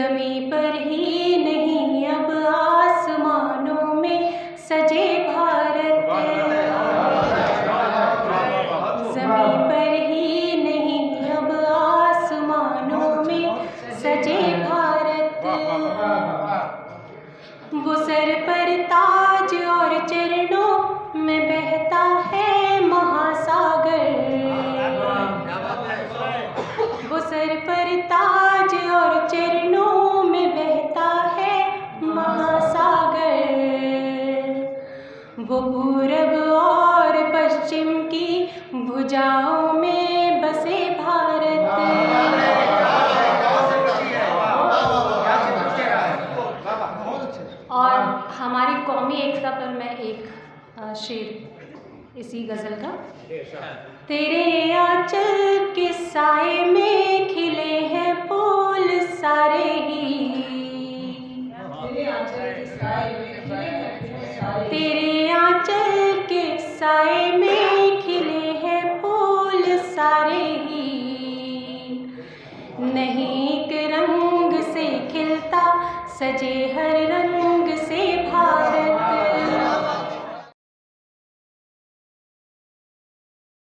ज़मीं पर ही नहीं अब आसमानों में सजे भारत, ज़मीं पर ही नहीं अब आसमानों में सजे भारत। वो सर पर ताज और चरणों में बहता है महासागर, वो सर पर ताज और चरणों में बहता है महासागर। वो पूरब और पश्चिम की भुजाओं में बसे भारत। और हमारी कौमी एकता पर मैं एक शेर इसी गज़ल का। तेरे आंचल के साए में खिले हैं फूल सारे ही, तेरे आंचल के साए में खिले हैं फूल सारे ही। नहीं एक रंग से खिलता सजे हर रंग